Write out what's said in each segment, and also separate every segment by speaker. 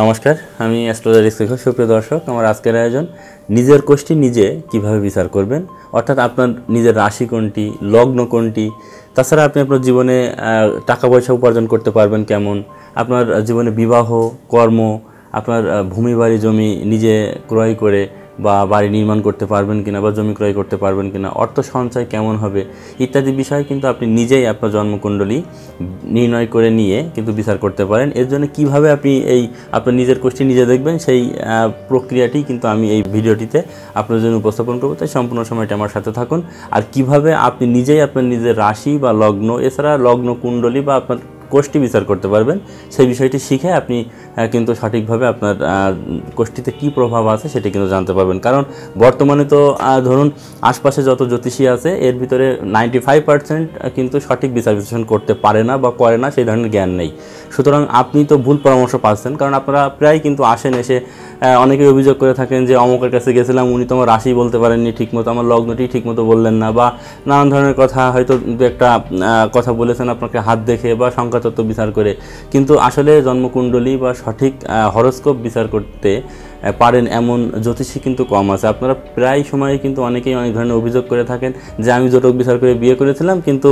Speaker 1: নমস্কার, আমি অ্যাস্ট্রোলজার শিক্ষক। সুপ্রিয় দর্শক, আমার আজকের আয়োজন নিজের কোষ্ঠী নিজে কিভাবে বিচার করবেন, অর্থাৎ আপনার নিজের রাশি কোনটি, লগ্ন কোনটি, তাছাড়া আপনি আপনার জীবনে টাকা পয়সা উপার্জন করতে পারবেন কেমন, আপনার জীবনে বিবাহ, কর্ম, আপনার ভূমি বাড়ি জমি নিজে ক্রয় করে বা বাড়ি নির্মাণ করতে পারবেন কিনা বা জমি ক্রয় করতে পারবেন কিনা, অর্থ সঞ্চয় কেমন হবে ইত্যাদি বিষয় কিন্তু আপনি নিজেই আপনার জন্মকুণ্ডলী নির্ণয় করে নিয়ে কিন্তু বিচার করতে পারেন। এর জন্য কীভাবে আপনি আপনার নিজের কোষ্ঠী নিজে দেখবেন সেই প্রক্রিয়াটি কিন্তু আমি এই ভিডিওটিতে আপনার জন্য উপস্থাপন করবো। তাই সম্পূর্ণ সময়টা আমার সাথে থাকুন। আর কিভাবে আপনি নিজেই আপনার নিজের রাশি বা লগ্ন, এছাড়া লগ্ন কুণ্ডলী বা আপনার কোষ্ঠী বিচার করতে পারবেন, সেই বিষয়টি শিখে আপনি কিন্তু সঠিকভাবে আপনার কোষ্ঠীতে কী প্রভাব আছে সেটি কিন্তু জানতে পারবেন। কারণ বর্তমানে তো ধরুন আশপাশে যত জ্যোতিষী আছে এর ভিতরে 95% কিন্তু সঠিক বিচার বিশ্লেষণ করতে পারে না বা করে না, সেই ধরনের জ্ঞান নেই। সুতরাং আপনি তো ভুল পরামর্শ পাচ্ছেন, কারণ আপনারা প্রায় কিন্তু আসেন, এসে অনেকেই অভিযোগ করে থাকেন যে অমুকের কাছে গেছিলাম, উনি তো আমার রাশি বলতে পারেননি ঠিকমতো, আমার লগ্নটি ঠিকমতো বললেন না, বা নানান ধরনের কথা, হয়তো একটা কথা বলেছেন আপনাকে হাত দেখে বা সংখ্যাতত্ত্ব বিচার করে, কিন্তু আসলে জন্মকুণ্ডলী বা সঠিক হরোস্কোপ বিচার করতে পারেন এমন জ্যোতিষী কিন্তু কম আছে। আপনারা প্রায় সময় কিন্তু অনেকেই অনেক ধরনের অভিযোগ করে থাকেন যে আমি জটক বিচার করে বিয়ে করেছিলাম, কিন্তু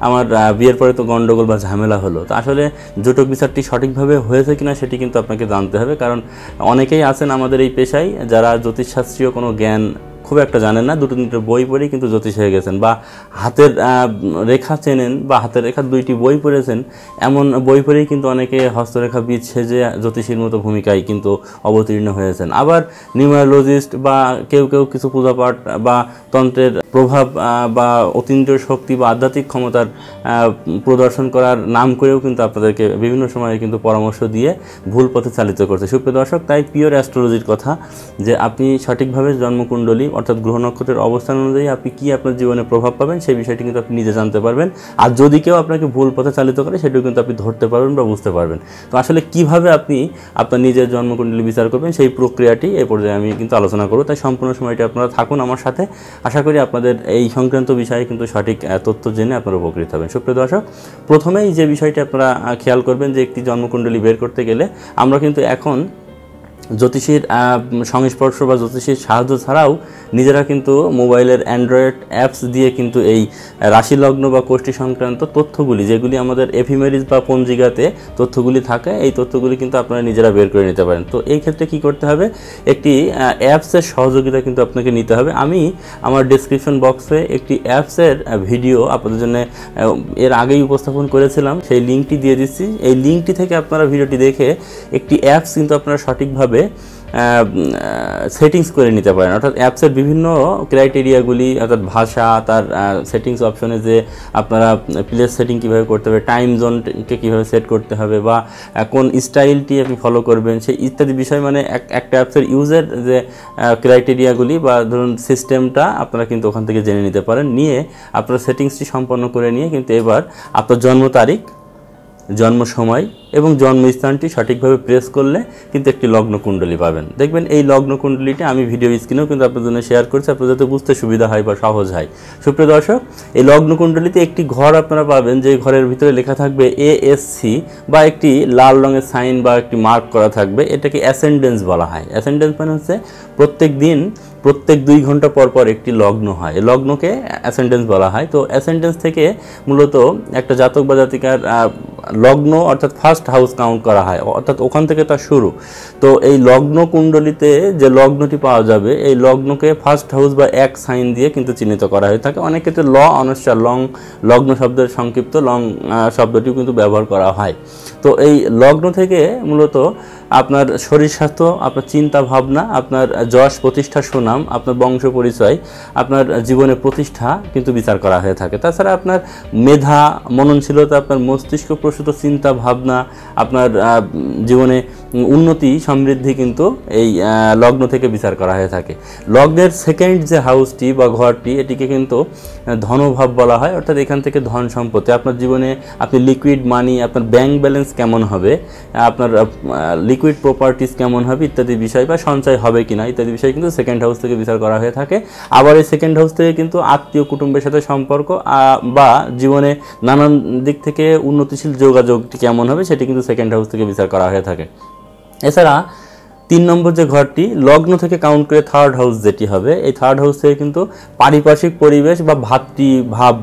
Speaker 1: আমার বিয়ের পরে তো গণ্ডগোল বা ঝামেলা হলো। তো আসলে জটক বিচারটি সঠিকভাবে হয়েছে কিনা সেটি কিন্তু আপনাকে জানতে হবে। কারণ অনেকেই আছেন আমাদের এই পেশায় যারা জ্যোতিষশাস্ত্রীয় কোনো জ্ঞান খুব একটা জানেন না, দুটো তিনটে বই পড়েই কিন্তু জ্যোতিষ হয়ে গেছেন, বা হাতের রেখা চেনেন বা হাতের রেখার 2টি বই পড়েছেন, এমন বই পড়েই কিন্তু অনেকে হস্তরেখা বীজ সেজে জ্যোতিষীর মতো ভূমিকায় কিন্তু অবতীর্ণ হয়েছেন। আবার নিউমারোলজিস্ট বা কেউ কিছু পূজাপাঠ বা তন্ত্রের প্রভাব বা অতীন্দ্রিয় শক্তি বা আধ্যাত্মিক ক্ষমতার প্রদর্শন করার নাম করেও কিন্তু আপনাদেরকে বিভিন্ন সময়ে কিন্তু পরামর্শ দিয়ে ভুল পথে চালিত করছে। সুপ্রিয় দর্শক, তাই পিওর অ্যাস্ট্রোলজির কথা যে আপনি সঠিকভাবে জন্মকুণ্ডলী অর্থাৎ গ্রহ নক্ষত্রের অবস্থান অনুযায়ী আপনি কী আপনার জীবনে প্রভাব পাবেন সেই বিষয়টি কিন্তু আপনি নিজে জানতে পারবেন। আর যদি কেউ আপনাকে ভুল পথে চালিত করে সেটিও কিন্তু আপনি ধরতে পারবেন বা বুঝতে পারবেন। তো আসলে কিভাবে আপনি আপনার নিজের জন্মকুণ্ডলী বিচার করবেন সেই প্রক্রিয়াটি এই পর্যায়ে আমি কিন্তু আলোচনা করব। তাই সম্পূর্ণ সময়টি আপনারা থাকুন আমার সাথে। আশা করি আপনাদের এই সংক্রান্ত বিষয়ে কিন্তু সঠিক তথ্য জেনে আপনারা উপকৃত হবেন। সুপ্রিয় দর্শক, প্রথমেই যে বিষয়টি আপনারা খেয়াল করবেন যে একটি জন্মকুণ্ডলী বের করতে গেলে আমরা কিন্তু এখন জ্যোতিষীর সংস্পর্শ বা জ্যোতিষীর সাহায্য ছাড়াও নিজেরা কিন্তু মোবাইলের অ্যান্ড্রয়েড অ্যাপস দিয়ে কিন্তু এই রাশি লগ্ন বা কোষ্ঠী সংক্রান্ত তথ্যগুলি, যেগুলি আমাদের এফিমেরিজ বা পঞ্জিকাতে তথ্যগুলি থাকে, এই তথ্যগুলি কিন্তু আপনারা নিজেরা বের করে নিতে পারেন। তো এই ক্ষেত্রে কি করতে হবে, একটি অ্যাপসের সহযোগিতা কিন্তু আপনাকে নিতে হবে। আমি আমার ডেসক্রিপশন বক্সে একটি অ্যাপসের ভিডিও আপনাদের জন্য এর আগেই উপস্থাপন করেছিলাম, সেই লিঙ্কটি দিয়ে দিচ্ছি। এই লিঙ্কটি থেকে আপনারা ভিডিওটি দেখে একটি অ্যাপস কিন্তু আপনারা সঠিকভাবে সেটিংস করে নিতে পারেন। অর্থাৎ অ্যাপসের বিভিন্ন ক্রাইটেরিয়াগুলি, অর্থাৎ ভাষা, তার সেটিংস অপশনে যে আপনারা প্লেস সেটিং কীভাবে করতে হবে, টাইম জোনকে কীভাবে সেট করতে হবে, বা কোন স্টাইলটি আপনি ফলো করবেন, সেই ইত্যাদি বিষয়, মানে একটা অ্যাপসের ইউজের যে ক্রাইটেরিয়াগুলি বা ধরুন সিস্টেমটা আপনারা কিন্তু ওখান থেকে জেনে নিতে পারেন। নিয়ে আপনার সেটিংসটি সম্পন্ন করে নিয়ে কিন্তু এবার আপনার জন্ম তারিখ, জন্ম সময় এবং জন্মস্থানটি সঠিকভাবে প্রেস করলে কিন্তু একটি লগ্ন কুণ্ডলী পাবেন। দেখবেন এই লগ্ন কুণ্ডলীটি আমি ভিডিও স্ক্রিনেও কিন্তু আপনাদের জন্য শেয়ার করছি, আপনাদের যাতে বুঝতে সুবিধা হয় বা সহজ হয়। সুপ্রিয় দর্শক, এই লগ্ন কুণ্ডলীতে একটি ঘর আপনারা পাবেন, যে ঘরের ভিতরে লেখা থাকবে ASC বা একটি লাল রঙের সাইন বা একটি মার্ক করা থাকবে। এটাকে অ্যাসেন্ডেন্স বলা হয়। অ্যাসেন্ডেন্স মানে হচ্ছে প্রত্যেক 2 ঘন্টা পর পর একটি লগ্ন হয়, এই লগ্নকে অ্যাসেন্ডেন্স বলা হয়। তো অ্যাসেন্ডেন্স থেকে মূলত একটা জাতক বা জাতিকার লগ্ন অর্থাৎ ফার্স্ট হাউস কাউন্ট করা হয়, অর্থাৎ ওখান থেকে তার শুরু। তো এই লগ্ন কুণ্ডলীতে যে লগ্নটি পাওয়া যাবে, এই লগ্নকে ফার্স্ট হাউস বা এক সাইন দিয়ে কিন্তু চিহ্নিত করা হয়ে থাকে। অনেক ক্ষেত্রে অনস্টার লগ্ন শব্দের সংক্ষিপ্ত লং শব্দটিও কিন্তু ব্যবহার করা হয়। তো এই লগ্ন থেকে মূলত আপনার শরীর স্বাস্থ্য, আপনার চিন্তা ভাবনা, আপনার যশ প্রতিষ্ঠা সুনাম, আপনার বংশ পরিচয়, আপনার জীবনে প্রতিষ্ঠা কিন্তু বিচার করা হয়ে থাকে। তাছাড়া আপনার মেধা, মননশীলতা, আপনার মস্তিষ্ক প্রসূত চিন্তা ভাবনা, আপনার জীবনে উন্নতি সমৃদ্ধি কিন্তু এই লগ্ন থেকে বিচার করা হয়ে থাকে। লগ্নের সেকেন্ড যে হাউসটি বা ঘরটি, এটিকে কিন্তু ধনভাব বলা হয়। অর্থাৎ এখান থেকে ধন সম্পত্তি, আপনার জীবনে আপনি লিকুইড মানি, আপনার ব্যাংক ব্যালেন্স কেমন হবে, আপনার লিকুইড প্রপার্টিস কেমন হবে ইত্যাদি বিষয়, বা সঞ্চয় হবে কিনা ইত্যাদি বিষয় কিন্তু সেকেন্ড হাউস থেকে বিচার করা হয়ে থাকে। আবার এই সেকেন্ড হাউস থেকে কিন্তু আত্মীয় কুটুম্বের সাথে সম্পর্ক বা জীবনে নানান দিক থেকে উন্নতিশীল যোগাযোগটি কেমন হবে সেটি কিন্তু সেকেন্ড হাউস থেকে বিচার করা হয়ে থাকে। এছাড়া 3 নম্বর যে ঘরটি লগ্ন থেকে কাউন্ট করে থার্ড হাউস যেটি হবে, এই থার্ড হাউস থেকে কিন্তু পারিপার্শ্বিক পরিবেশ বা ভাব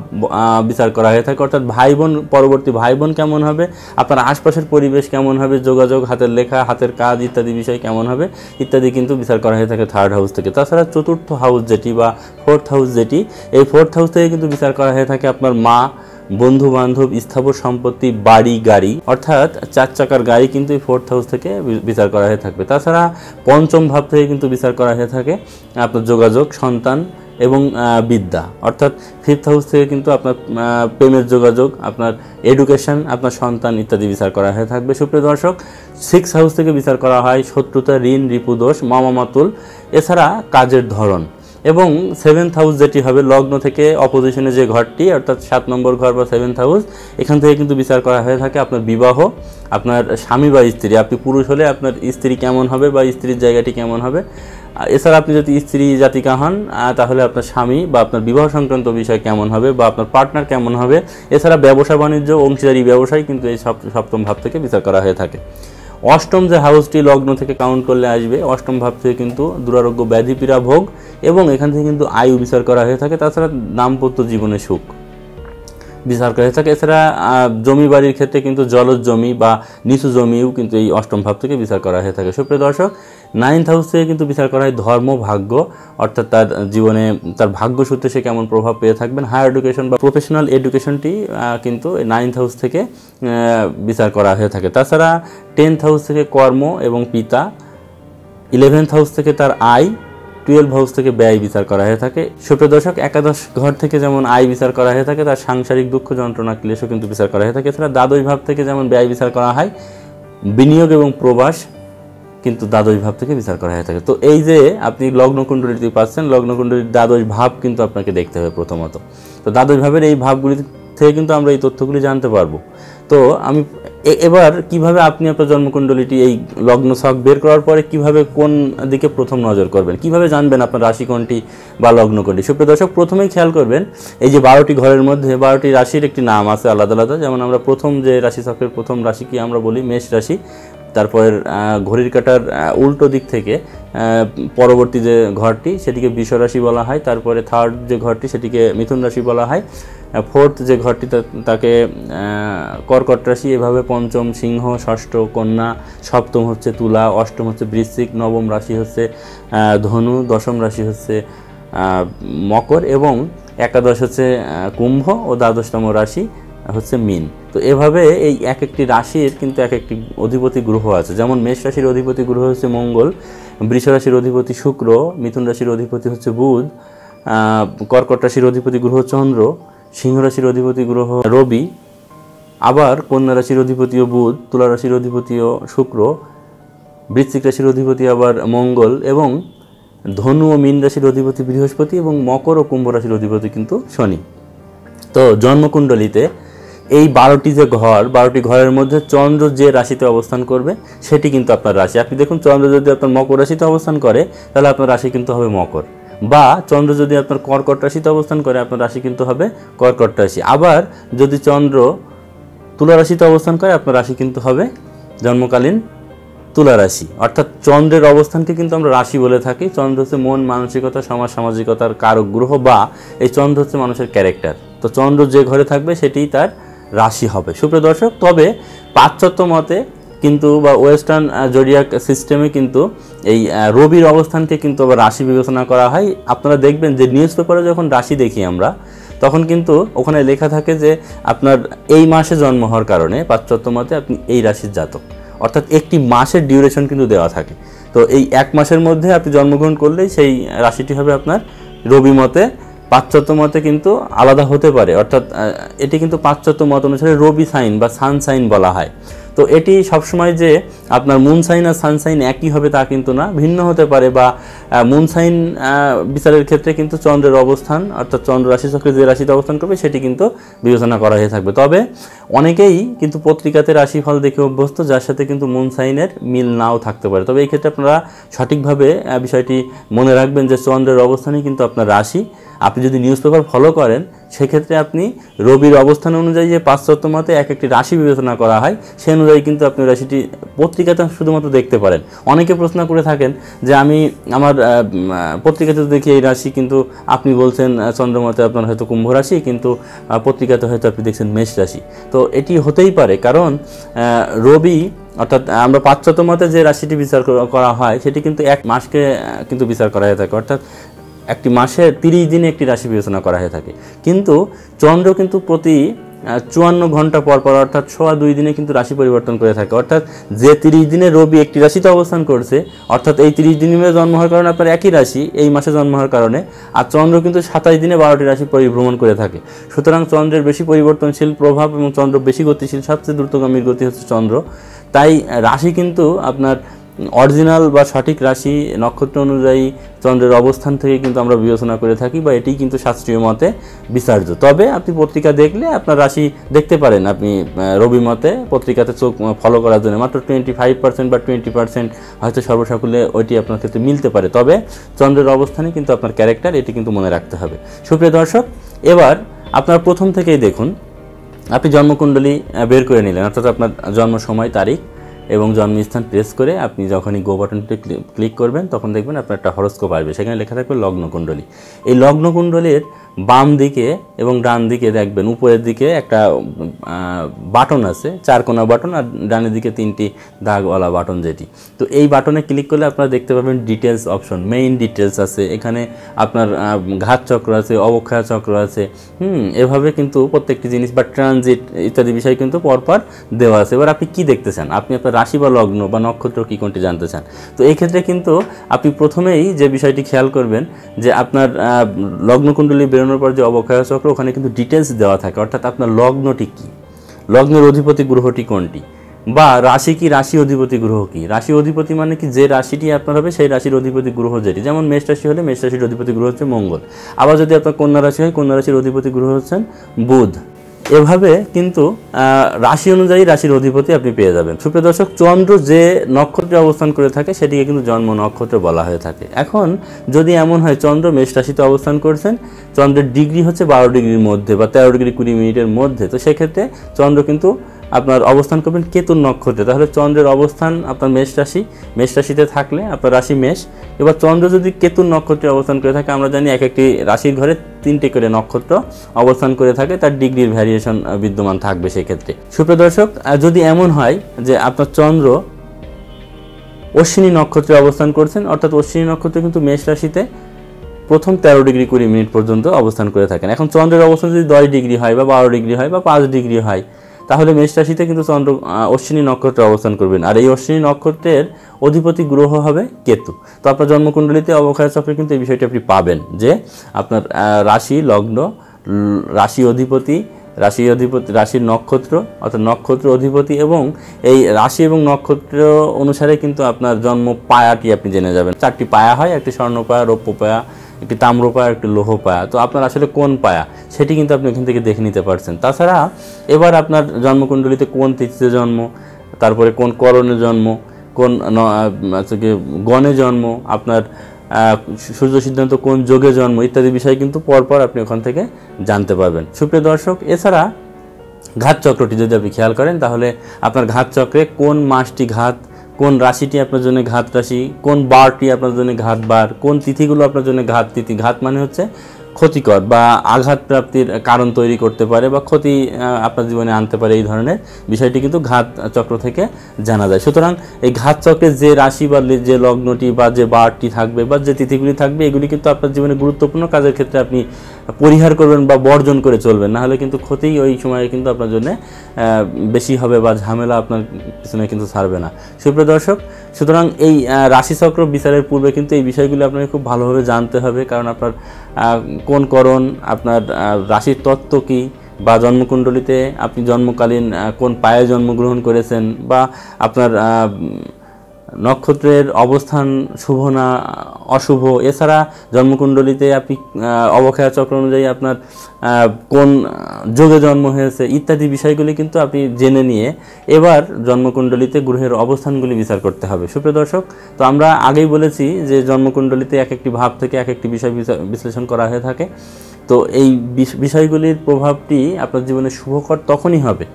Speaker 1: বিচার করা হয়ে থাকে। অর্থাৎ ভাই বোন, পরবর্তী ভাই বোন কেমন হবে, আপনার আশপাশের পরিবেশ কেমন হবে, যোগাযোগ, হাতের লেখা, হাতের কাজ ইত্যাদি বিষয় কেমন হবে ইত্যাদি কিন্তু বিচার করা হয়ে থাকে থার্ড হাউস থেকে। তাছাড়া চতুর্থ হাউস যেটি বা ফোর্থ হাউস যেটি, এই ফোর্থ হাউস থেকে কিন্তু বিচার করা হয়ে থাকে আপনার মা, বন্ধু বান্ধব, স্থাবর সম্পত্তি, বাড়ি গাড়ি, অর্থাৎ 4 চাকার গাড়ি কিন্তু এই ফোর্থ হাউস থেকে বিচার করা হয়ে থাকবে। তাছাড়া পঞ্চম ভাব থেকে কিন্তু বিচার করা হয়ে থাকে আপনার যোগাযোগ, সন্তান এবং বিদ্যা, অর্থাৎ ফিফথ হাউস থেকে কিন্তু আপনার প্রেমের যোগাযোগ, আপনার এডুকেশন, আপনার সন্তান ইত্যাদি বিচার করা হয়ে থাকবে। সুপ্রিয় দর্শক, 6 হাউস থেকে বিচার করা হয় শত্রুতা, ঋণ, রিপুদোষ, মামামাতুল, এছাড়া কাজের ধরন। এবং 7th হাউস যেটি হবে লগ্ন থেকে অপোজিশনে যে ঘরটি, অর্থাৎ 7 নম্বর ঘর বা 7th হাউস, এখান থেকে কিন্তু বিচার করা হয়ে থাকে আপনার বিবাহ, আপনার স্বামী বা স্ত্রী, আপনি পুরুষ হলে আপনার স্ত্রী কেমন হবে বা স্ত্রীর জায়গাটি কেমন হবে। এছাড়া আপনি যদি স্ত্রী জাতিকা হন তাহলে আপনার স্বামী বা আপনার বিবাহ সংক্রান্ত বিষয় কেমন হবে বা আপনার পার্টনার কেমন হবে। এছাড়া ব্যবসা বাণিজ্য, অংশীদারি ব্যবসায় কিন্তু এই 7ম ভাব থেকে বিচার করা হয়ে থাকে। অষ্টম যে হাউসটি লগ্ন থেকে কাউন্ট করলে আসবে, অষ্টম ভাব থেকে কিন্তু দুরারোগ্য, ব্যাধি, পীড়া, ভোগ এবং এখান থেকে কিন্তু আয়ু বিচার করা হয়ে থাকে। তাছাড়া দাম্পত্য জীবনে সুখ বিচার করা হয়ে থাকে। এছাড়া জমি বাড়ির ক্ষেত্রে কিন্তু জলজ জমি বা নিচু জমিও কিন্তু এই অষ্টম ভাব থেকে বিচার করা হয়ে থাকে। সুপ্রিয় দর্শক, 9th হাউস থেকে কিন্তু বিচার করা হয় ধর্ম, ভাগ্য, অর্থাৎ তার জীবনে তার ভাগ্য সূত্রে সে কেমন প্রভাব পেয়ে থাকবেন। হায়ার এডুকেশন বা প্রফেশনাল এডুকেশনটি কিন্তু 9th হাউস থেকে বিচার করা হয়ে থাকে। তাছাড়া 10th হাউস থেকে কর্ম এবং পিতা, 11th হাউস থেকে তার আয়, 12 হাউস থেকে ব্যয় বিচার করা হয়ে থাকে। সুপ্রিয় দর্শক, একাদশ ঘর থেকে যেমন আয় বিচার করা হয়ে থাকে, তার সাংসারিক দুঃখ, যন্ত্রণা, ক্লেশও কিন্তু বিচার করা হয়ে থাকে। এছাড়া দ্বাদশ ভাব থেকে যেমন ব্যয় বিচার করা হয়, বিনিয়োগ এবং প্রবাস কিন্তু দ্বাদশ ভাব থেকে বিচার করা হয়ে থাকে। তো এই যে আপনি লগ্নকুণ্ডলীতে পাচ্ছেন, লগ্নকুণ্ডলীর দ্বাদশ ভাব কিন্তু আপনাকে দেখতে হবে প্রথমত। তো দ্বাদশ ভাবের এই ভাবগুলি থেকে কিন্তু আমরা এই তথ্যগুলি জানতে পারবো। তো আমি এবার কিভাবে আপনি আপনার জন্মকুণ্ডলীটি এই লগ্ন ছক বের করার পরে কিভাবে কোন দিকে প্রথম নজর করবেন, কিভাবে জানবেন আপনার রাশি কোনটি বা লগ্ন কোনটি। সুপ্রিয় দর্শক, প্রথমেই খেয়াল করবেন এই যে 12টি ঘরের মধ্যে 12টি রাশির একটি নাম আছে আলাদা আলাদা। যেমন আমরা প্রথম যে রাশি ছকের প্রথম রাশি কি আমরা বলি মেষ রাশি, তারপরের ঘড়ির কাঁটার উল্টো দিক থেকে পরবর্তী যে ঘরটি সেটিকে বৃষ রাশি বলা হয়। তারপরে থার্ড যে ঘরটি সেটিকে মিথুন রাশি বলা হয়। ফোর্থ যে ঘরটি তাকে কর্কট রাশি, এভাবে পঞ্চম সিংহ, ষষ্ঠ কন্যা, সপ্তম হচ্ছে তুলা, অষ্টম হচ্ছে বৃশ্চিক, নবম রাশি হচ্ছে ধনু, দশম রাশি হচ্ছে মকর এবং একাদশ হচ্ছে কুম্ভ ও দ্বাদশতম রাশি হচ্ছে মীন। তো এভাবে এই এক একটি রাশির কিন্তু এক একটি অধিপতি গ্রহ আছে। যেমন মেষ রাশির অধিপতি গ্রহ হচ্ছে মঙ্গল, বৃষ রাশির অধিপতি শুক্র, মিথুন রাশির অধিপতি হচ্ছে বুধ, কর্কট রাশির অধিপতি গ্রহ চন্দ্র, সিংহ রাশির অধিপতি গ্রহ রবি, আবার কন্যা রাশির অধিপতিও বুধ, তুলা রাশির অধিপতিও শুক্র, বৃশ্চিক রাশির অধিপতি আবার মঙ্গল এবং ধনু ও মীন রাশির অধিপতি বৃহস্পতি এবং মকর ও কুম্ভ রাশির অধিপতি কিন্তু শনি। তো জন্মকুণ্ডলিতে এই 12টি যে ঘর, 12টি ঘরের মধ্যে চন্দ্র যে রাশিতে অবস্থান করবে সেটি কিন্তু আপনার রাশি। আপনি দেখুন, চন্দ্র যদি আপনার মকর রাশিতে অবস্থান করে তাহলে আপনার রাশি কিন্তু হবে মকর, বা চন্দ্র যদি আপনার কর্কট রাশিতে অবস্থান করে আপনার রাশি কিন্তু হবে কর্কট রাশি। আবার যদি চন্দ্র তুলা রাশিতে অবস্থান করে আপনার রাশি কিন্তু হবে জন্মকালীন তুলা রাশি। অর্থাৎ চন্দ্রের অবস্থানকে কিন্তু আমরা রাশি বলে থাকি। চন্দ্র হচ্ছে মন, মানসিকতা, সমাজ সামাজিকতার কারক গ্রহ, বা এই চন্দ্র হচ্ছে মানুষের ক্যারেক্টার। তো চন্দ্র যে ঘরে থাকবে সেটিই তার রাশি হবে। সুপ্রিয় দর্শক, তবে পাশ্চাত্য মতে কিন্তু বা ওয়েস্টার্ন জোডিয়াক সিস্টেমে কিন্তু এই রবির অবস্থানকে কিন্তু আবার রাশি বিবেচনা করা হয়। আপনারা দেখবেন যে নিউজ পেপারে যখন রাশি দেখি আমরা, তখন কিন্তু ওখানে লেখা থাকে যে আপনার এই মাসে জন্ম হওয়ার কারণে পাশ্চাত্য মতে আপনি এই রাশির জাতক, অর্থাৎ একটি মাসের ডিউরেশন কিন্তু দেওয়া থাকে। তো এই এক মাসের মধ্যে আপনি জন্মগ্রহণ করলেই সেই রাশিটি হবে আপনার রবি মতে। পাশ্চাত্য মতে কিন্তু আলাদা হতে পারে, অর্থাৎ এটি কিন্তু পাশ্চাত্য মত অনুসারে রবি সাইন বা সান সাইন বলা হয়। তো এটি সবসময় যে আপনার মুন সাইন আর সান সাইন একই হবে তা কিন্তু না, ভিন্ন হতে পারে। বা মুন সাইন বিচারের ক্ষেত্রে কিন্তু চন্দ্রের অবস্থান, অর্থাৎ চন্দ্র রাশি চক্রে যে রাশিতে অবস্থান করবে সেটি কিন্তু বিবেচনা করা হয়ে থাকবে। তবে অনেকেই কিন্তু পত্রিকাতে রাশিফল দেখে অভ্যস্ত, যার সাথে কিন্তু মুন সাইনের মিল নাও থাকতে পারে। তবে এই ক্ষেত্রে আপনারা সঠিকভাবে বিষয়টি মনে রাখবেন যে চন্দ্রের অবস্থানই কিন্তু আপনার রাশি। আপনি যদি নিউজ পেপার ফলো করেন সেক্ষেত্রে আপনি রবির অবস্থান অনুযায়ী যে পাশ্চাত্য মতে এক একটি রাশি বিবেচনা করা হয় সে অনুযায়ী কিন্তু আপনি রাশিটি পত্রিকাতে শুধুমাত্র দেখতে পারেন। অনেকে প্রশ্ন করে থাকেন যে আমি আমার পত্রিকাতে দেখি এই রাশি, কিন্তু আপনি বলছেন চন্দ্রমতে আপনার হয়তো কুম্ভ রাশি, কিন্তু পত্রিকাতে হয়তো আপনি দেখছেন মেষ রাশি। তো এটি হতেই পারে, কারণ রবি অর্থাৎ আমরা পাশ্চাত্য মতে যে রাশিটি বিচার করা হয় সেটি কিন্তু এক মাসকে কিন্তু বিচার করা হয়ে থাকে, অর্থাৎ একটি মাসে 30 দিনে একটি রাশি বিবেচনা করা হয়ে থাকে। কিন্তু চন্দ্র কিন্তু প্রতি 54 ঘন্টা পর পর অর্থাৎ 2.5 দিনে কিন্তু রাশি পরিবর্তন করে থাকে। অর্থাৎ যে 30 দিনে রবি একটি রাশিতে অবস্থান করছে, অর্থাৎ এই 30 দিনে জন্ম হওয়ার কারণে আপনার একই রাশি এই মাসে জন্ম হওয়ার কারণে, আর চন্দ্র কিন্তু 27 দিনে 12টি রাশি পরিভ্রমণ করে থাকে। সুতরাং চন্দ্রের বেশি পরিবর্তনশীল প্রভাব এবং চন্দ্র বেশি গতিশীল, সবচেয়ে দ্রুতগামীর গতি হচ্ছে চন্দ্র। তাই রাশি কিন্তু আপনার অরিজিনাল বা সঠিক রাশি নক্ষত্র অনুযায়ী চন্দ্রের অবস্থান থেকে কিন্তু আমরা বিবেচনা করে থাকি, বা এটি কিন্তু শাস্ত্রীয় মতে বিচার্য। তবে আপনি পত্রিকা দেখলে আপনার রাশি দেখতে পারেন, আপনি রবি মতে পত্রিকাতে চোখ ফলো করার জন্য মাত্র 25% বা 20% হয়তো সর্বসাকুল্যে ওইটি আপনার ক্ষেত্রে মিলতে পারে। তবে চন্দ্রের অবস্থানে কিন্তু আপনার ক্যারেক্টার, এটি কিন্তু মনে রাখতে হবে। সুপ্রিয় দর্শক, এবার আপনার প্রথম থেকেই দেখুন, আপনি জন্মকুণ্ডলী বের করে নিলেন, অর্থাৎ আপনার জন্ম সময়, তারিখ এবং জন্মস্থান প্রেস করে আপনি যখনই গো বাটনটি ক্লিক করবেন তখন দেখবেন আপনার একটা হরোস্কোপ আসবে, সেখানে লেখা থাকবে লগ্নকুণ্ডলী। এই লগ্নকুণ্ডলীর বাম দিকে এবং ডান দিকে দেখবেন উপরের দিকে একটা বাটন আছে, 4 কোণা বাটন, আর ডানের দিকে 3টি দাগওয়ালা বাটন যেটি। তো এই বাটনে ক্লিক করলে আপনারা দেখতে পাবেন ডিটেলস অপশন, মেইন ডিটেলস আছে, এখানে আপনার ঘাত চক্র আছে, অবক্ষয় চক্র আছে, এভাবে কিন্তু প্রত্যেকটি জিনিস বা ট্রানজিট ইত্যাদি বিষয় কিন্তু পরপর দেওয়া আছে। এবার আপনি কি দেখতে চান, আপনি আপনার রাশি বা লগ্ন বা নক্ষত্র কি কোনটি জানতে চান? তো এই ক্ষেত্রে কিন্তু আপনি প্রথমেই যে বিষয়টি খেয়াল করবেন যে আপনার লগ্নকুণ্ডলী বেরোনোর পর যে অবক্ষয় চক্র, ওখানে কিন্তু ডিটেলস দেওয়া থাকে, অর্থাৎ আপনার লগ্নটি কি, লগ্নের অধিপতি গ্রহটি কোনটি, বা রাশি কি, রাশি অধিপতি গ্রহ কি। রাশি অধিপতি মানে কি, যে রাশিটি আপনার হবে সেই রাশির অধিপতি গ্রহ যেটি, যেমন মেষ রাশি হলে মেষ রাশির অধিপতি গ্রহ হচ্ছে মঙ্গল। আবার যদি আপনার কন্যা রাশি হয়, কন্যা রাশির অধিপতি গ্রহ হচ্ছেন বুধ। এভাবে কিন্তু রাশি অনুযায়ী রাশির অধিপতি আপনি পেয়ে যাবেন। সুপ্রিয় দর্শক, চন্দ্র যে নক্ষত্রে অবস্থান করে থাকে সেটিকে কিন্তু জন্ম নক্ষত্র বলা হয়ে থাকে। এখন যদি এমন হয় চন্দ্র মেষ রাশিতে অবস্থান করছেন, চন্দ্রের ডিগ্রি হচ্ছে 12 ডিগ্রির মধ্যে বা 13 ডিগ্রি 20 মিনিটের মধ্যে, তো সেক্ষেত্রে চন্দ্র কিন্তু আপনার অবস্থান করবেন কেতুর নক্ষত্রে। তাহলে চন্দ্রের অবস্থান আপনার মেষ রাশিতে থাকলে আপনার রাশি মেষ। এবার চন্দ্র যদি কেতুর নক্ষত্রে অবস্থান করে থাকে, আমরা জানি এক একটি রাশির ঘরে 3টে করে নক্ষত্র অবস্থান করে থাকে, তার ডিগ্রির ভ্যারিয়েশন বিদ্যমান থাকবে সেক্ষেত্রে। সুপ্রিয় দর্শক, যদি এমন হয় যে আপনার চন্দ্র অশ্বিনী নক্ষত্রে অবস্থান করছেন, অর্থাৎ অশ্বিনী নক্ষত্র কিন্তু মেষ রাশিতে প্রথম 13 ডিগ্রি 20 মিনিট পর্যন্ত অবস্থান করে থাকেন। এখন চন্দ্রের অবস্থান যদি 10 ডিগ্রি হয় বা 12 ডিগ্রি হয় বা 5 ডিগ্রি হয়, তাহলে মেষ রাশিতে কিন্তু চন্দ্র অশ্বিনী নক্ষত্রে অবস্থান করবেন, আর এই অশ্বিনী নক্ষত্রের অধিপতি গ্রহ হবে কেতু। তো আপনার জন্মকুণ্ডলীতে অবক্ষয় চক্রে কিন্তু এই বিষয়টি আপনি পাবেন যে আপনার রাশি, লগ্ন, রাশি অধিপতি, রাশির নক্ষত্র অর্থাৎ নক্ষত্র অধিপতি, এবং এই রাশি এবং নক্ষত্র অনুসারে কিন্তু আপনার জন্ম পায়াটি আপনি জেনে যাবেন। 4টি পায়া হয়, একটি স্বর্ণ পায়া, রৌপ্য পায়া, একটি তাম্র পায়া, একটি লৌহ পায়া। তো আপনার আসলে কোন পায়া সেটি কিন্তু আপনি এখান থেকে দেখে নিতে পারছেন। তাছাড়া এবার আপনার জন্মকুণ্ডলীতে কোন তিথিতে জন্ম, তারপরে কোন করণে জন্ম, কোন গণে জন্ম, আপনার সূর্য সিদ্ধান্ত কোন যোগে জন্ম ইত্যাদি বিষয় কিন্তু পরপর আপনি ওখান থেকে জানতে পারবেন। সুপ্রিয় দর্শক, এছাড়া ঘাত চক্রটি যদি আপনি খেয়াল করেন, তাহলে আপনার ঘাত চক্রে কোন মাসটি ঘাত, কোন রাশিটি আপনার জন্য ঘাত রাশি, কোন বারটি আপনার জন্য ঘাত বার, কোন তিথিগুলো আপনার জন্য ঘাত তিথি। ঘাত মানে হচ্ছে ক্ষতিকর বা আঘাত প্রাপ্তির কারণ তৈরি করতে পারে বা ক্ষতি আপনার জীবনে আনতে পারে, এই ধরনের বিষয়টি কিন্তু ঘাত চক্র থেকে জানা যায়। সুতরাং এই ঘাত চক্রে যে রাশি বা যে লগ্নটি বা যে বারটি থাকবে বা যে তিথিগুলি থাকবে, এগুলি কিন্তু আপনার জীবনে গুরুত্বপূর্ণ কাজের ক্ষেত্রে আপনি পরিহার করবেন বা বর্জন করে চলবেন, না হলে কিন্তু ক্ষতি ওই সময়ে কিন্তু আপনার জন্য বেশি হবে বা ঝামেলা আপনার পিছনে কিন্তু ছাড়বে না। সুপ্রিয় দর্শক, সুতরাং এই রাশিচক্র বিচারের পূর্বে কিন্তু এই বিষয়গুলো আপনাকে খুব ভালোভাবে জানতে হবে, কারণ আপনার কোন করণ, আপনার রাশির তত্ত্ব কী, বা জন্মকুণ্ডলীতে আপনি জন্মকালীন কোন পায়ে জন্মগ্রহণ করেছেন, বা আপনার নক্ষত্রের অবস্থান শুভ না অশুভ, এছাড়া জন্মকুণ্ডলীতে আপনি অবক্ষয় চক্র অনুযায়ী আপনার কোন যোগে জন্ম হয়েছে ইত্যাদি বিষয়গুলি কিন্তু আপনি জেনে নিয়ে এবার জন্মকুণ্ডলীতে গ্রহের অবস্থানগুলি বিচার করতে হবে। সুপ্রিয় দর্শক, তো আমরা আগেই বলেছি যে জন্মকুণ্ডলীতে এক একটি ভাব থেকে এক একটি বিষয় বিশ্লেষণ করা হয়ে থাকে। তো এই বিষয়গুলির প্রভাবটি আপনার জীবনে শুভকর তখনই হবে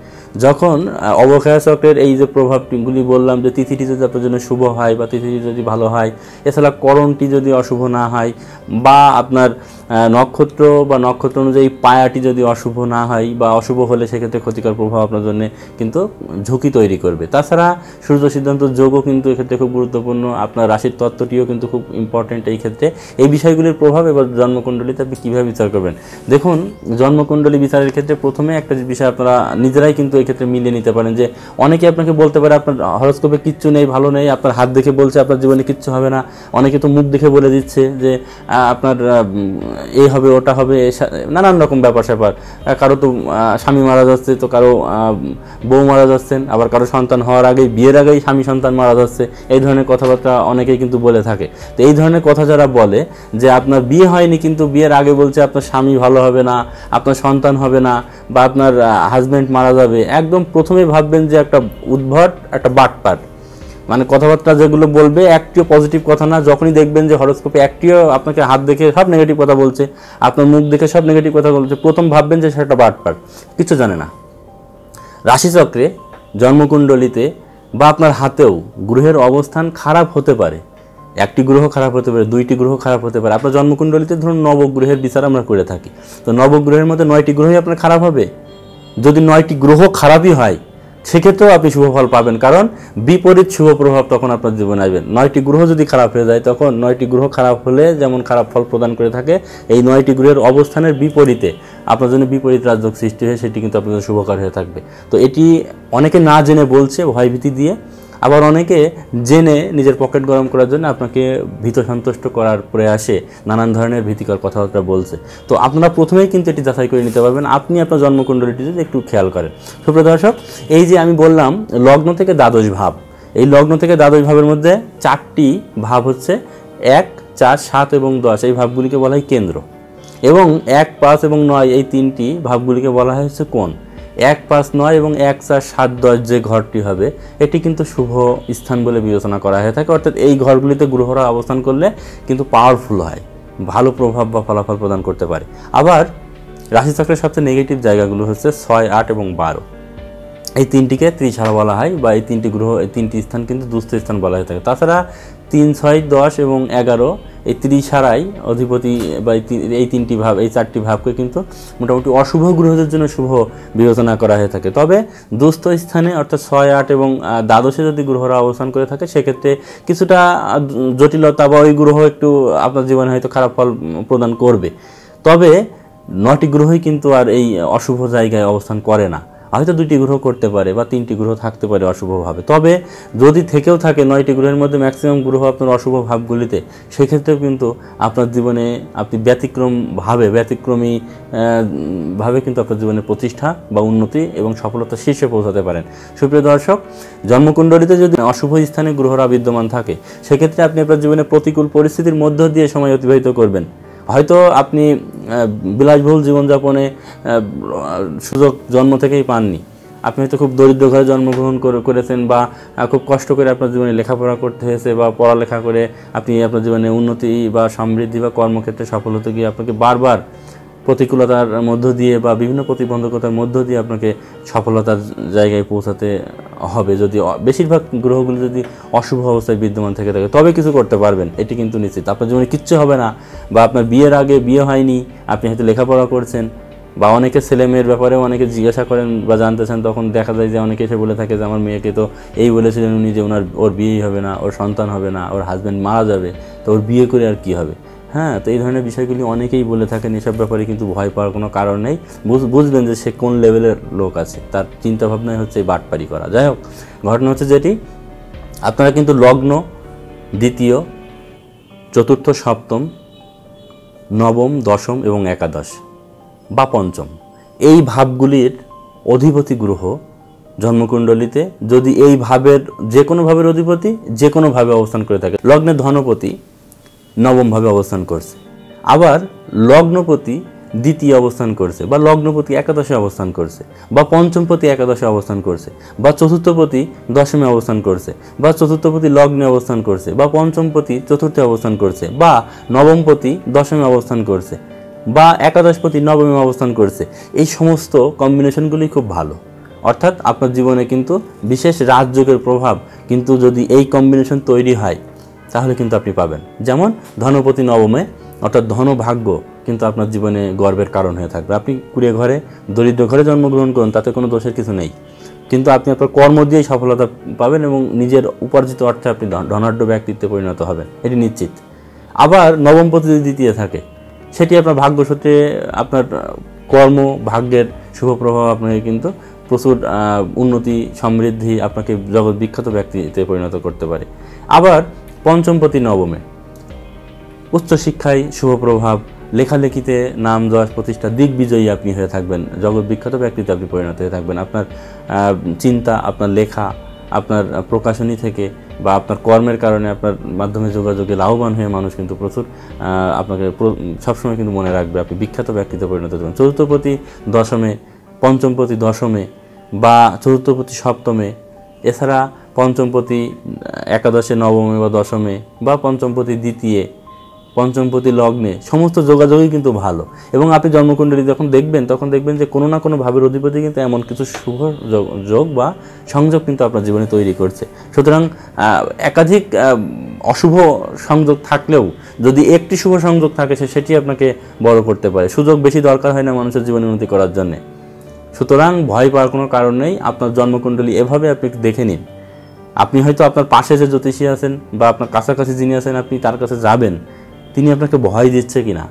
Speaker 1: যখন অবক্ষয় চক্রের এই যে প্রভাবগুলি বললাম, যে তিথিটি যদি আপনার জন্য শুভ হয় বা তিথিটি যদি ভালো হয়, এছাড়া করণটি যদি অশুভ না হয়, বা আপনার নক্ষত্র বা নক্ষত্র অনুযায়ী পায়াটি যদি অশুভ না হয় বা অশুভ হলে সেক্ষেত্রে ক্ষতিকর প্রভাব আপনার জন্য কিন্তু ঝুঁকি তৈরি করবে। তাছাড়া সূর্য সিদ্ধান্ত যোগও কিন্তু এক্ষেত্রে খুব গুরুত্বপূর্ণ, আপনার রাশির তত্ত্বটিও কিন্তু খুব ইম্পর্টেন্ট এই ক্ষেত্রে। এই বিষয়গুলির প্রভাব এবার জন্মকুণ্ডলিতে আপনি কীভাবে বিচার করবেন? দেখুন, জন্মকুণ্ডলী বিচারের ক্ষেত্রে প্রথমে একটা বিষয় আপনারা নিজেরাই কিন্তু এই ক্ষেত্রে মিলিয়ে নিতে পারেন, যে অনেকে আপনাকে বলতে পারে আপনার হরোস্কোপে কিচ্ছু নেই, ভালো নেই, আপনার হাত দেখে বলছে আপনার জীবনে কিচ্ছু হবে না, অনেকে তো মুখ দেখে বলে দিচ্ছে যে আপনার এই হবে ওটা হবে, নানান রকম ব্যাপার স্যাপার। কারো তো স্বামী মারা যাচ্ছে, তো কারো বউ মারা যাচ্ছেন, আবার কারো সন্তান হওয়ার আগেই, বিয়ের আগেই স্বামী সন্তান মারা যাচ্ছে, এই ধরনের কথাবার্তা অনেকেই কিন্তু বলে থাকে। তো এই ধরনের কথা যারা বলে যে আপনার বিয়ে হয়নি কিন্তু বিয়ের আগে বলছে আপনার স্বামী ভালো হবে না, আপনার সন্তান হবে না, বা আপনার হাজব্যান্ড মারা যাবে, একদম প্রথমে ভাববেন যে একটা উদ্ভট, একটা বাটপাট, মানে কথাবার্তা যেগুলো বলবে একটিও পজিটিভ কথা না। যখনই দেখবেন যে হরোস্কোপে একটিও আপনাকে হাত দেখে সব নেগেটিভ কথা বলছে, আপনার মুখ দেখে সব নেগেটিভ কথা বলছে, প্রথম ভাববেন যে সেটা বাটপাট, কিছু জানে না। রাশিচক্রে, জন্মকুণ্ডলিতে বা আপনার হাতেও গ্রহের অবস্থান খারাপ হতে পারে, একটি গ্রহ খারাপ হতে পারে, দুইটি গ্রহ খারাপ হতে পারে। আপনার জন্মকুণ্ডলিতে ধরুন নবগ্রহের বিচার আমরা করে থাকি, তো নবগ্রহের মধ্যে 9টি গ্রহই আপনার খারাপ হবে। যদি 9টি গ্রহ খারাপই হয় সেক্ষেত্রেও আপনি শুভ ফল পাবেন, কারণ বিপরীত শুভ প্রভাব তখন আপনার জীবনে আসবে। 9টি গ্রহ যদি খারাপ হয়ে যায়, তখন 9টি গ্রহ খারাপ হলে যেমন খারাপ ফল প্রদান করে থাকে, এই 9টি গ্রহের অবস্থানের বিপরীতে আপনার জন্য বিপরীত রাজযোগ সৃষ্টি হয়ে সেটি কিন্তু আপনাদের শুভকর হয়ে থাকবে। তো এটি অনেকে না জেনে বলছে ভয়ভীতি দিয়ে, আবার অনেকে জেনে নিজের পকেট গরম করার জন্য আপনাকে ভীত সন্তুষ্ট করার প্রয়াসে নানান ধরনের ভীতিকর কথাবার্তা বলছে। তো আপনারা প্রথমেই কিন্তু এটি যাচাই করে নিতে পারবেন, আপনি আপনার জন্মকুণ্ডলীটি যদি একটু খেয়াল করেন। সুপ্রিয় দর্শক, এই যে আমি বললাম লগ্ন থেকে দ্বাদশ ভাব, এই লগ্ন থেকে দ্বাদশ ভাবের মধ্যে 4টি ভাব হচ্ছে 1, 4, 7 এবং 10, এই ভাবগুলিকে বলা হয় কেন্দ্র, এবং 1, 5 এবং 9 এই 3টি ভাবগুলিকে বলা হয় হচ্ছে কোণ। 1, 5, 9 এবং 1, 4, 7, 10 যে ঘরটি হবে এটি কিন্তু শুভ স্থান বলে বিবেচনা করা হয়ে থাকে, অর্থাৎ এই ঘরগুলিতে গ্রহরা অবস্থান করলে কিন্তু পাওয়ারফুল হয়, ভালো প্রভাব বা ফলাফল প্রদান করতে পারে। আবার রাশিচক্রের সবচেয়ে নেগেটিভ জায়গাগুলো হচ্ছে 6, 8 এবং 12, এই 3টিকে ত্রিছাড়া বলা হয়, বা এই 3টি গ্রহ, এই 3টি স্থান কিন্তু দুস্থ স্থান বলা হয়ে থাকে। তাছাড়া 3, 6, 10 এবং 11 এই ত্রিছাড়াই অধিপতি, বা এই 3টি ভাব, এই 4টি ভাবকে কিন্তু মোটামুটি অশুভ গ্রহদের জন্য শুভ বিবেচনা করা হয়ে থাকে। তবে দুস্থ স্থানে অর্থাৎ 6, 8 এবং দ্বাদশে যদি গ্রহরা অবস্থান করে থাকে সেক্ষেত্রে কিছুটা জটিলতা, বা ওই গ্রহ একটু আপনার জীবনে হয়তো খারাপ ফল প্রদান করবে। তবে 9টি গ্রহই কিন্তু আর এই অশুভ জায়গায় অবস্থান করে না, হয়তো 2টি গ্রহ করতে পারে বা 3টি গ্রহ থাকতে পারে অশুভভাবে। তবে যদি থেকেও থাকে 9টি গ্রহের মধ্যে ম্যাক্সিমাম গ্রহ আপনার অশুভ ভাবগুলিতে, সেক্ষেত্রেও কিন্তু আপনার জীবনে আপনি ব্যতিক্রমী ভাবে কিন্তু আপনার জীবনে প্রতিষ্ঠা বা উন্নতি এবং সফলতার শীর্ষে পৌঁছাতে পারেন। সুপ্রিয় দর্শক, জন্মকুণ্ডলিতে যদি অশুভ স্থানে গ্রহরা বিদ্যমান থাকে সেক্ষেত্রে আপনি আপনার জীবনে প্রতিকূল পরিস্থিতির মধ্য দিয়ে সময় অতিবাহিত করবেন। হয়তো আপনি বিলাসবহুল জীবনযাপনে সুযোগ জন্ম থেকেই পাননি, আপনি হয়তো খুব দরিদ্র ঘরে জন্মগ্রহণ করেছেন, বা খুব কষ্ট করে আপনার জীবনে লেখাপড়া করতে হয়েছে, বা পড়ালেখা করে আপনি আপনার জীবনে উন্নতি বা সমৃদ্ধি বা কর্মক্ষেত্রে সফল হতে গিয়ে আপনাকে বারবার প্রতিকূলতার মধ্য দিয়ে বা বিভিন্ন প্রতিবন্ধকতার মধ্য দিয়ে আপনাকে সফলতার জায়গায় পৌঁছাতে হবে। যদি বেশিরভাগ গ্রহগুলো যদি অশুভ অবস্থায় বিদ্যমান থেকে থাকে তবে কিছু করতে পারবেন, এটি কিন্তু নিশ্চিত। আপনার জীবনে কিচ্ছু হবে না, বা আপনার বিয়ের আগে বিয়ে হয়নি, আপনি হয়তো লেখাপড়া করছেন, বা অনেকে ছেলে মেয়ের ব্যাপারেও অনেকে জিজ্ঞাসা করেন বা জানতে চান, তখন দেখা যায় যে অনেকে এসে বলে থাকে যে আমার মেয়েকে তো এই বলেছিলেন উনি যে ওর বিয়েই হবে না, ওর সন্তান হবে না, ওর হাজব্যান্ড মারা যাবে, তো ওর বিয়ে করে আর কী হবে। হ্যাঁ, তো এই ধরনের বিষয়গুলি অনেকেই বলে থাকেন, এসব ব্যাপারে কিন্তু ভয় পাওয়ার কোনো কারণ নেই। বুঝবেন যে সে কোন লেভেলের লোক আছে, তার চিন্তাভাবনাই হচ্ছে বাটপারি করা। যাই হোক, ঘটনা হচ্ছে যেটি, আপনারা কিন্তু লগ্ন, দ্বিতীয়, চতুর্থ, সপ্তম, নবম, দশম এবং একাদশ বা পঞ্চম এই ভাবগুলির অধিপতি গ্রহ জন্মকুণ্ডলিতে যদি এই ভাবের যে কোনো ভাবের অধিপতি যে কোনো ভাবে অবস্থান করে থাকে, লগ্নের ধনপতি নবমভাবে অবস্থান করছে, আবার লগ্নপতি দ্বিতীয় অবস্থান করছে, বা লগ্নপতি একাদশে অবস্থান করছে, বা পঞ্চমপতি একাদশে অবস্থান করছে, বা চতুর্থপতি দশমে অবস্থান করছে, বা চতুর্থপতি লগ্নে অবস্থান করছে, বা পঞ্চমপতি চতুর্থে অবস্থান করছে, বা নবমপতি দশমে অবস্থান করছে, বা একাদশপতি নবমে অবস্থান করছে, এই সমস্ত কম্বিনেশনগুলি খুব ভালো। অর্থাৎ আপনার জীবনে কিন্তু বিশেষ রাজযোগের প্রভাব কিন্তু যদি এই কম্বিনেশন তৈরি হয় তাহলে কিন্তু আপনি পাবেন। যেমন ধনপতি নবমে অর্থাৎ ধনভাগ্য কিন্তু আপনার জীবনে গর্বের কারণ হয়ে থাকবে। আপনি কুড়িয়ে ঘরে দরিদ্র ঘরে জন্মগ্রহণ করুন, তাতে কোনো দোষের কিছু নেই, কিন্তু আপনি আপনার কর্ম দিয়েই সফলতা পাবেন এবং নিজের উপার্জিত অর্থে আপনি ধনাঢ্য ব্যক্তিত্বে পরিণত হবেন, এটি নিশ্চিত। আবার নবমপতি যদি দ্বিতীয় থাকে, সেটি আপনার ভাগ্য সূত্রে আপনার কর্ম ভাগ্যের শুভ প্রভাব আপনাকে কিন্তু প্রচুর উন্নতি সমৃদ্ধি আপনাকে জগৎ বিখ্যাত ব্যক্তিতে পরিণত করতে পারে। আবার পঞ্চমপতি নবমে উচ্চশিক্ষায় শুভ প্রভাব, লেখালেখিতে নাম যশ প্রতিষ্ঠা দিগ্বিজয়ী আপনি হয়ে থাকবেন, জগৎ বিখ্যাত ব্যক্তিতে আপনি পরিণত হয়ে থাকবেন। আপনার চিন্তা, আপনার লেখা, আপনার প্রকাশনী থেকে বা আপনার কর্মের কারণে আপনার মাধ্যমে যোগাযোগে লাভবান হয়ে মানুষ কিন্তু প্রচুর আপনাকে সবসময় কিন্তু মনে রাখবে, আপনি বিখ্যাত ব্যক্তিতে পরিণত হবেন। চতুর্থপতি দশমে, পঞ্চমপতি দশমে বা চতুর্থপতি সপ্তমে, এছাড়া পঞ্চমপতি একাদশে নবমে বা দশমে বা পঞ্চমপতি দ্বিতীয়, পঞ্চমপতি লগ্নে, সমস্ত যোগাযোগই কিন্তু ভালো। এবং আপনি জন্মকুণ্ডলী যখন দেখবেন তখন দেখবেন যে কোনো না কোনো ভাবের অধিপতি কিন্তু এমন কিছু শুভ যোগ বা সংযোগ কিন্তু আপনার জীবনে তৈরি করছে। সুতরাং একাধিক অশুভ সংযোগ থাকলেও যদি একটি শুভ সংযোগ থাকে সেটি আপনাকে বড় করতে পারে। সুযোগ বেশি দরকার হয় না মানুষের জীবনে উন্নতি করার জন্য। সুতরাং ভয় পাওয়ার কোনো কারণ নেই। আপনার জন্মকুণ্ডলী এভাবে আপনি দেখে নিন। আপনি হয়তো আপনার পাশে যে জ্যোতিষী আছেন বা আপনার কাছাকাছি যিনি আছেন আপনি তার কাছে যাবেন, তিনি আপনাকে ভয় দিচ্ছে কিনা,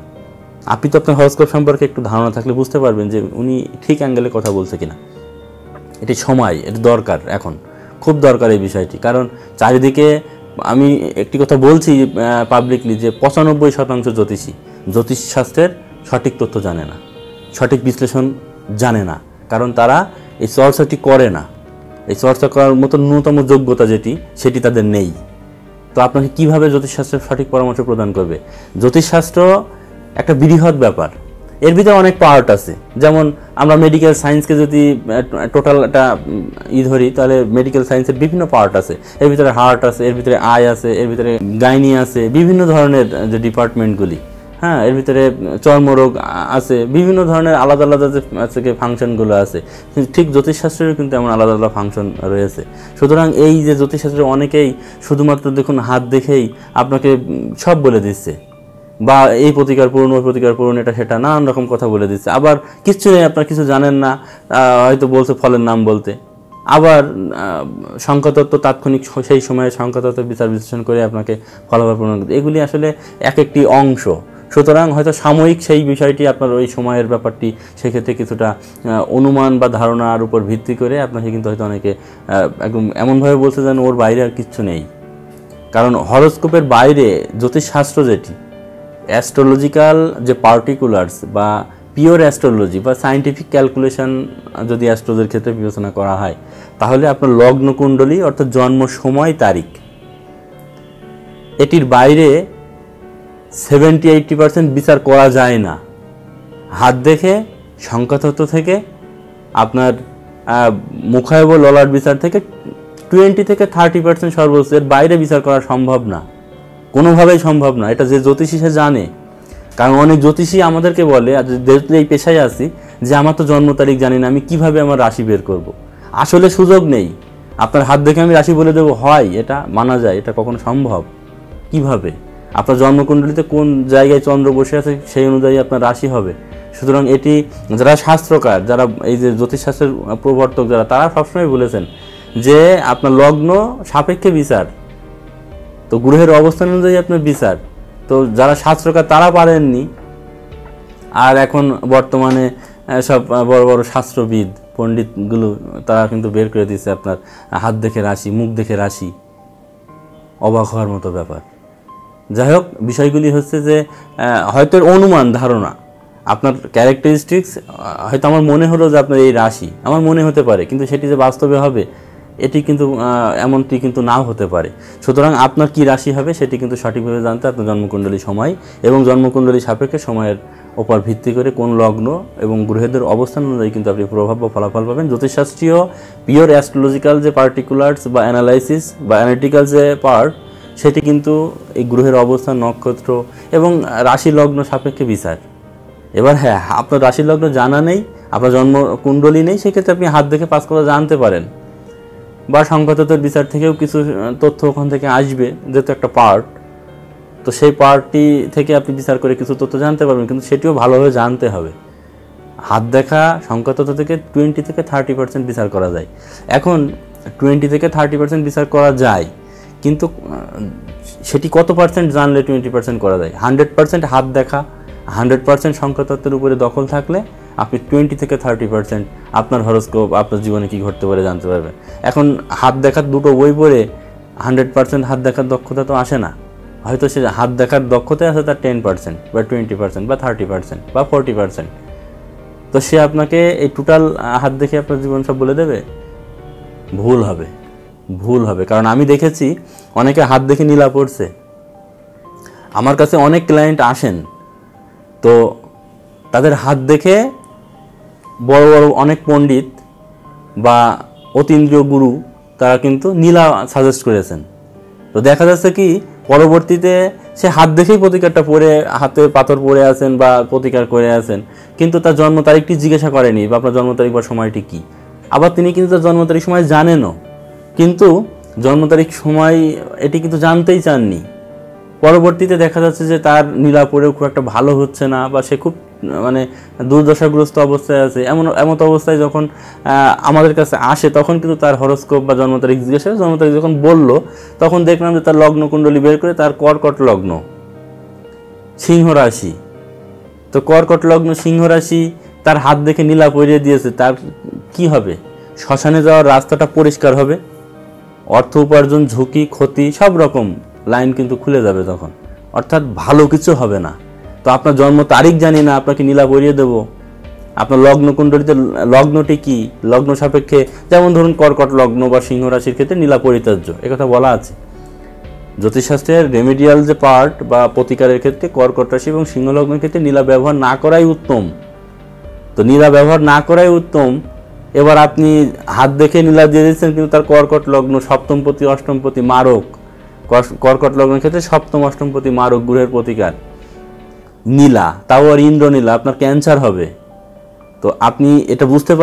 Speaker 1: আপনি তো আপনার হরোস্কোপ সম্পর্কে একটু ধারণা থাকলে বুঝতে পারবেন যে উনি ঠিক অ্যাঙ্গেলে কথা বলছে কিনা। এটি সময়, এটি দরকার, এখন খুব দরকার এই বিষয়টি। কারণ চারিদিকে আমি একটি কথা বলছি পাবলিকলি যে 95% জ্যোতিষী জ্যোতিষশাস্ত্রের সঠিক তথ্য জানে না, সঠিক বিশ্লেষণ জানে না, কারণ তারা এই চর্চাটি করে না। এই চর্চা করার মতো ন্যূনতম যোগ্যতা সেটি তাদের নেই। তো আপনাকে কিভাবে জ্যোতিষশাস্ত্রের সঠিক পরামর্শ প্রদান করবে? জ্যোতিষশাস্ত্র একটা বৃহৎ ব্যাপার, এর ভিতরে অনেক পার্ট আছে। যেমন আমরা মেডিকেল সায়েন্সকে যদি টোটাল একটা ধরি, তাহলে মেডিকেল সায়েন্সের বিভিন্ন পার্ট আছে। এর ভিতরে হার্ট আছে, এর ভিতরে আই আছে, এর ভিতরে গাইনি আছে, বিভিন্ন ধরনের যে ডিপার্টমেন্টগুলি, হ্যাঁ, এর ভিতরে চর্মরোগ আছে, বিভিন্ন ধরনের আলাদা আলাদা যে ফাংশনগুলো আছে। ঠিক জ্যোতিষশাস্ত্রেরও কিন্তু এমন আলাদা আলাদা ফাংশন রয়েছে। সুতরাং এই যে জ্যোতিষশাস্ত্রের অনেকেই শুধুমাত্র দেখুন হাত দেখেই আপনাকে সব বলে দিচ্ছে, বা এই প্রতিকার পূরণ, ওই প্রতিকার পূরণ, এটা সেটা নানান রকম কথা বলে দিচ্ছে। আবার কিচ্ছু নেই, আপনার কিছু জানেন না, হয়তো বলছে ফলের নাম বলতে। আবার সংখ্যাতত্ত্ব তাৎক্ষণিক সেই সময়ে সংখ্যাতত্ত্ব বিচার বিশ্লেষণ করে আপনাকে ফলাফল প্রদান করতে, এগুলি আসলে এক একটি অংশ। সুতরাং হয়তো সাময়িক সেই বিষয়টি আপনার ওই সময়ের ব্যাপারটি সেক্ষেত্রে কিছুটা অনুমান বা ধারণার উপর ভিত্তি করে আপনাকে কিন্তু হয়তো অনেকে একদম এমনভাবে বলছে যেন ওর বাইরে আর কিচ্ছু নেই। কারণ হরোস্কোপের বাইরে জ্যোতিষশাস্ত্র যেটি অ্যাস্ট্রোলজিক্যাল যে পার্টিকুলার্স বা পিওর অ্যাস্ট্রোলজি বা সায়েন্টিফিক ক্যালকুলেশন যদি অ্যাস্ট্রোলজির ক্ষেত্রে বিবেচনা করা হয়, তাহলে আপনার লগ্ন কুণ্ডলী অর্থাৎ জন্ম সময় তারিখ, এটির বাইরে 70-80% বিচার করা যায় না। হাত দেখে, সংখ্যাতত্ত্ব থেকে, আপনার মুখায়ব ললাট বিচার থেকে 20-30% সর্বোচ্চ, এর বাইরে বিচার করা সম্ভব না, কোনোভাবেই সম্ভব না। এটা যে জ্যোতিষী সে জানে। কারণ অনেক জ্যোতিষী আমাদেরকে বলে, যেহেতু এই পেশায় আছি, যে আমার তো জন্ম তারিখ জানি না, আমি কিভাবে আমার রাশি বের করব। আসলে সুযোগ নেই। আপনার হাত দেখে আমি রাশি বলে দেবো, হয় এটা মানা যায়? এটা কখনো সম্ভব? কিভাবে? আপনার জন্মকুণ্ডলীতে কোন জায়গায় চন্দ্র বসে আছে সেই অনুযায়ী আপনার রাশি হবে। সুতরাং এটি যারা শাস্ত্রকার, যারা এই যে জ্যোতিষশাস্ত্রের প্রবর্তক যারা, তারা সবসময় বলেছেন যে আপনার লগ্ন সাপেক্ষে বিচার, তো গ্রহের অবস্থান অনুযায়ী আপনার বিচার। তো যারা শাস্ত্রকার তারা পারেননি, আর এখন বর্তমানে সব বড় বড় শাস্ত্রবিদ পণ্ডিতগুলো তারা কিন্তু বের করে দিচ্ছে আপনার হাত দেখে রাশি, মুখ দেখে রাশি। অবাক হওয়ার মতো ব্যাপার। যাই হোক, বিষয়গুলি হচ্ছে যে হয়তো অনুমান ধারণা, আপনার ক্যারেক্টারিস্টিক্স হয়তো আমার মনে হলো যে আপনার এই রাশি, আমার মনে হতে পারে, কিন্তু সেটি যে বাস্তবে হবে এটি কিন্তু এমনটি কিন্তু নাও হতে পারে। সুতরাং আপনার কি রাশি হবে সেটি কিন্তু সঠিকভাবে জানতে আপনার জন্মকুণ্ডলী সময় এবং জন্মকুণ্ডলী সাপেক্ষে সময়ের ওপর ভিত্তি করে কোন লগ্ন এবং গ্রহেদের অবস্থান অনুযায়ী কিন্তু আপনি প্রভাব বা ফলাফল পাবেন। জ্যোতিষশাস্ত্রীয় পিওর অ্যাস্ট্রোলজিক্যাল যে পার্টিকুলার্স বা অ্যানালাইসিস বা অ্যানালিটিক্যাল যে পার্ট, সেটি কিন্তু এই গ্রহের অবস্থান, নক্ষত্র এবং রাশি লগ্ন সাপেক্ষে বিচার। এবার হ্যাঁ, আপনার রাশি লগ্ন জানা নেই, আপনার জন্মকুণ্ডলী নেই, সেক্ষেত্রে আপনি হাত দেখে 5 কথা জানতে পারেন, বা সংখ্যাতত্ত্বের বিচার থেকেও কিছু তথ্য ওখান থেকে আসবে, যেহেতু একটা পার্ট, তো সেই পার্টটি থেকে আপনি বিচার করে কিছু তথ্য জানতে পারবেন, কিন্তু সেটিও ভালোভাবে জানতে হবে। হাত দেখা সংখ্যাতত্ত্ব থেকে 20 থেকে 30% বিচার করা যায়। এখন 20 থেকে 30% বিচার করা যায়, কিন্তু সেটি কত পার্সেন্ট জানলে 20% করা যায়? 100% হাত দেখা, 100% সংখ্যাতত্ত্বের উপরে দখল থাকলে আপনি 20 থেকে 30% আপনার হরোস্কোপ, আপনার জীবনে কী ঘটতে পারে জানতে পারবেন। এখন হাত দেখার দুটো বই পড়ে 100% হাত দেখার দক্ষতা তো আসে না। হয়তো সে হাত দেখার দক্ষতা আছে তার 10% বা 20% বা 30% বা 40%। তো সে আপনাকে এই টোটাল হাত দেখে আপনার জীবন সব বলে দেবে? ভুল হবে, ভুল হবে। কারণ আমি দেখেছি অনেকে হাত দেখে নীলা পড়ছে। আমার কাছে অনেক ক্লায়েন্ট আসেন, তো তাদের হাত দেখে বড় বড় অনেক পণ্ডিত বা অতীন্দ্রিয় গুরু তারা কিন্তু নীলা সাজেস্ট করেছেন। তো দেখা যাচ্ছে কি পরবর্তীতে সে হাত দেখেই প্রতিকারটা পড়ে, হাতে পাথর পড়ে আছেন বা প্রতিকার করে আছেন, কিন্তু তার জন্ম তারিখটি জিজ্ঞাসা করেনি বা আপনার জন্ম তারিখ বা সময়টি কী। আবার তিনি কিন্তু তার জন্ম তারিখ সময় জানেনও, কিন্তু জন্ম তারিখ সময় এটি কিন্তু জানতেই চাননি। পরবর্তীতে দেখা যাচ্ছে যে তার নীলা পড়েও খুব একটা ভালো হচ্ছে না, বা সে খুব মানে দুর্দশাগ্রস্ত অবস্থায় আছে। এমন অবস্থায় যখন আমাদের কাছে আসে, তখন কিন্তু তার হরোস্কোপ বা জন্ম তারিখ জিজ্ঞাসা, জন্ম তারিখ যখন বলল, তখন দেখলাম যে তার লগ্ন কুণ্ডলী বের করে তার কর্কট লগ্ন, সিংহ রাশি। তো কর্কট লগ্ন সিংহ রাশি, তার হাত দেখে নীলা পরিয়ে দিয়েছে। তার কি হবে? শ্মশানে যাওয়ার রাস্তাটা পরিষ্কার হবে, অর্থ উপার্জন, ঝুঁকি, ক্ষতি সব রকম লাইন কিন্তু খুলে যাবে তখন, অর্থাৎ ভালো কিছু হবে না। তো আপনার জন্ম তারিখ জানি না, আপনাকে নীলা পরিয়ে দেব? আপনার লগ্ন কুণ্ডলিতে লগ্নটি কি, লগ্ন সাপেক্ষে, যেমন ধরুন কর্কট লগ্ন বা সিংহ রাশির ক্ষেত্রে নীলা পরিত্যাজ্য, একথা বলা আছে। জ্যোতিষশাস্ত্রের রেমেডিয়াল যে পার্ট বা প্রতিকারের ক্ষেত্রে কর্কট রাশি এবং সিংহ লগ্নের ক্ষেত্রে নীলা ব্যবহার না করাই উত্তম। তো নীলা ব্যবহার না করাই উত্তম। এবার আপনি হাত দেখে নীলা দিয়ে দিচ্ছেন, কিন্তু তার কর্কট লগ্ন, সপ্তমপতি অষ্টমপতি মারক, কর্কট লগ্নের ক্ষেত্রে সপ্তম অষ্টমপতি মারক গ্রহের প্রতিকার নীলা, তাও আর ইন্দ্রনীলা, আপনার ক্যান্সার হবে। তো আপনি এটা বুঝতে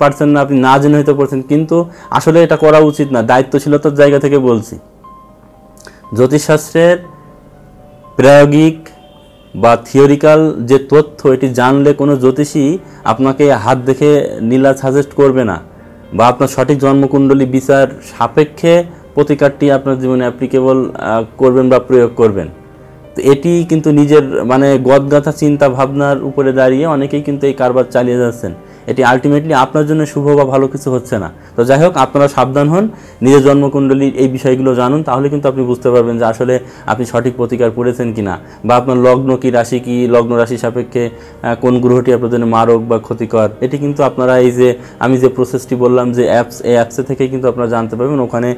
Speaker 1: পারছেন না, আপনি না জেনে হয়তো করছেন, কিন্তু আসলে এটা করা উচিত না। দায়িত্বশীলতার জায়গা থেকে বলছি। জ্যোতিষশাস্ত্রের প্রায়োগিক বা থিওরিক্যাল যে তথ্য, এটি জানলে কোনো জ্যোতিষী আপনাকে হাত দেখে নীলা সাজেস্ট করবে না, বা আপনার সঠিক জন্মকুণ্ডলী বিচার সাপেক্ষে প্রতিকারটি আপনার জীবনে অ্যাপ্লিকেবল করবেন বা প্রয়োগ করবেন। তো এটি কিন্তু নিজের মানে গদগাথা চিন্তা ভাবনার উপরে দাঁড়িয়ে অনেকেই কিন্তু এই কারবার চালিয়ে যাচ্ছেন। এটি আলটিমেটলি আপনার জন্য শুভ বা ভালো কিছু হচ্ছে না। তো যাই হোক, আপনারা সাবধান হন, নিজের জন্মকুণ্ডলীর এই বিষয়গুলো জানুন, তাহলে কিন্তু আপনি বুঝতে পারবেন যে আসলে আপনি সঠিক প্রতিকার করেছেন কিনা, বা আপনার লগ্ন কি, রাশি কি, লগ্ন রাশি সাপেক্ষে কোন গ্রহটি আপনার জন্য মারক বা ক্ষতিকর। এটি কিন্তু আপনারা এই যে আমি যে প্রসেসটি বললাম যে এই অ্যাপসে থেকে কিন্তু আপনারা জানতে পারবেন। ওখানে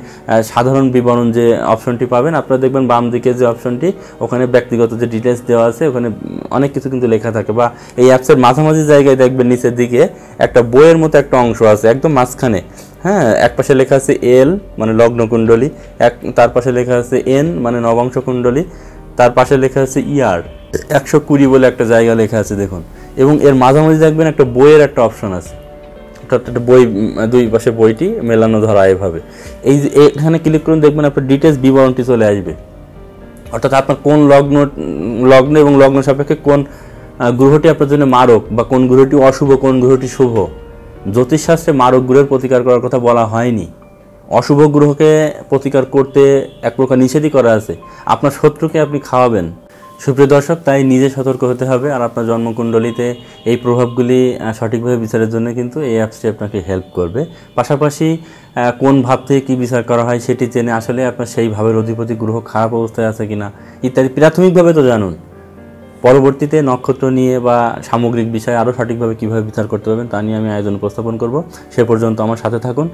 Speaker 1: সাধারণ বিবরণ যে অপশনটি পাবেন, আপনারা দেখবেন বাম দিকে যে অপশনটি, ওখানে ব্যক্তিগত যে ডিটেলস দেওয়া আছে, ওখানে অনেক কিছু কিন্তু লেখা থাকে। বা এই অ্যাপসের মাঝামাঝি জায়গায় দেখবেন নিচের দিকে একটা বইয়ের মতো একটা অংশ আছে একদম মাঝখানে। হ্যাঁ, এক পাশে লেখা আছে এল মানে লগ্ন কুণ্ডলী, তার পাশে লেখা আছে এন মানে নবাংশ কুণ্ডলী, তার পাশে লেখা আছে ইয়ার 120 বলে একটা জায়গা লেখা আছে দেখুন। এবং এর মাঝামাঝি দেখবেন একটা বইয়ের একটা অপশন আছে, অর্থাৎ একটা বই, দুই পাশে বইটি মেলানো ধরা এভাবে। এই যে এখানে ক্লিক করুন, দেখবেন আপনার ডিটেলস বিবরণটি চলে আসবে, অর্থাৎ আপনার কোন লগ্ন এবং লগ্ন সাপেক্ষে কোন গ্রহটি আপনার জন্য মারক, বা কোন গ্রহটি অশুভ, কোন গ্রহটি শুভ। জ্যোতিষশাস্ত্রে মারক গ্রহের প্রতিকার করার কথা বলা হয়নি। অশুভ গ্রহকে প্রতিকার করতে এক প্রকার নিষেধই করা আছে। আপনার শত্রুকে আপনি খাওয়াবেন। সুপ্রিয় দর্শক, তাই নিজে সতর্ক হতে হবে। আর আপনার জন্মকুণ্ডলিতে এই প্রভাবগুলি সঠিকভাবে বিচারের জন্য কিন্তু এই অ্যাপসটি আপনাকে হেল্প করবে। পাশাপাশি কোন ভাব থেকে কী বিচার করা হয় সেটি জেনে আসলে আপনার সেই ভাবের অধিপতি গ্রহ খারাপ অবস্থায় আছে কিনা ইত্যাদি প্রাথমিকভাবে তো জানুন। পরবর্তীতে নক্ষত্র নিয়ে বা সামগ্রিক বিষয়ে আরও সঠিকভাবে কীভাবে বিচার করতে পারবেন তা নিয়ে আমি আয়োজন উপস্থাপন করব। সে পর্যন্ত আমার সাথে থাকুন।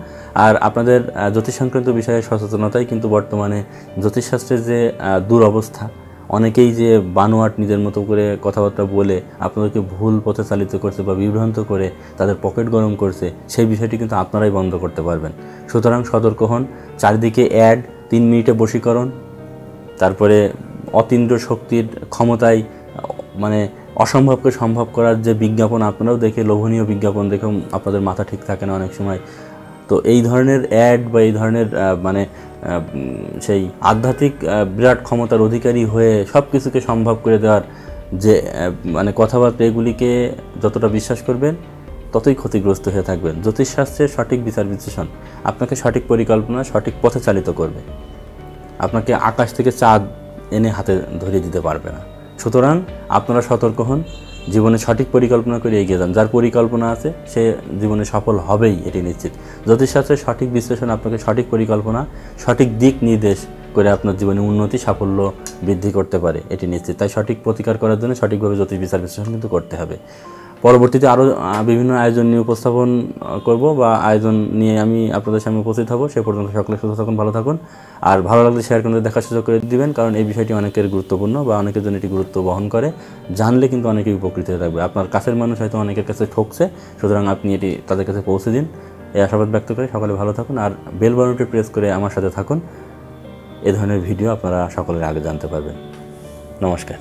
Speaker 1: আর আপনাদের জ্যোতিষ সংক্রান্ত বিষয়ে সচেতনতাই কিন্তু বর্তমানে জ্যোতিষশাস্ত্রের যে দুরবস্থা, অনেকেই যে বানোয়াট নিজের মতো করে কথাবার্তা বলে আপনাদেরকে ভুল পথে চালিত করছে বা বিভ্রান্ত করে তাদের পকেট গরম করছে, সেই বিষয়টি কিন্তু আপনারাই বন্ধ করতে পারবেন। সুতরাং সতর্ক হন। চারিদিকে অ্যাড, 3 মিনিটে বশীকরণ, তারপরে অতীন্দ্র শক্তির ক্ষমতায় মানে অসম্ভবকে সম্ভব করার যে বিজ্ঞাপন আপনারাও দেখে, লোভনীয় বিজ্ঞাপন দেখেও আপনাদের মাথা ঠিক থাকে না অনেক সময়। তো এই ধরনের অ্যাড বা এই ধরনের সেই আধ্যাত্মিক বিরাট ক্ষমতার অধিকারী হয়ে সব কিছুকে সম্ভব করে দেওয়ার যে কথাবার্তা, এগুলিকে যতটা বিশ্বাস করবেন ততই ক্ষতিগ্রস্ত হয়ে থাকবেন। জ্যোতিষশাস্ত্রের সঠিক বিচার বিশ্লেষণ আপনাকে সঠিক পরিকল্পনা, সঠিক পথে চালিত করবে। আপনাকে আকাশ থেকে চাঁদ এনে হাতে ধরিয়ে দিতে পারবে না। সুতরাং আপনারা সতর্ক হন, জীবনে সঠিক পরিকল্পনা করে এগিয়ে যান। যার পরিকল্পনা আছে সে জীবনে সফল হবেই, এটি নিশ্চিত। জ্যোতিষশাস্ত্রের সঠিক বিশ্লেষণ আপনাকে সঠিক পরিকল্পনা, সঠিক দিক নির্দেশ করে আপনার জীবনে উন্নতি, সাফল্য বৃদ্ধি করতে পারে, এটি নিশ্চিত। তাই সঠিক প্রতিকার করার জন্য সঠিকভাবে জ্যোতিষ বিচার বিশ্লেষণ কিন্তু করতে হবে। পরবর্তীতে আরও বিভিন্ন আয়োজন নিয়ে উপস্থাপন করব বা আয়োজন নিয়ে আমি আপনাদের সামনে উপস্থিত হব। সে পর্যন্ত সকলে সুস্থ থাকুন, ভালো থাকুন। আর ভালো লাগলে শেয়ার করে দেখার সুযোগ করে দিবেন, কারণ এই বিষয়টি অনেকের গুরুত্বপূর্ণ বা অনেকের জন্য এটি গুরুত্ব বহন করে। জানলে কিন্তু অনেকেই উপকৃত হয়ে থাকবে। আপনার কাছের মানুষ হয়তো অনেকের কাছে ঠকছে, সুতরাং আপনি এটি তাদের কাছে পৌঁছে দিন। এই আশাবাদ ব্যক্ত করে সকলে ভালো থাকুন, আর বেল বাটনটি প্রেস করে আমার সাথে থাকুন। এ ধরনের ভিডিও আপনারা সকলের আগে জানতে পারবেন। নমস্কার।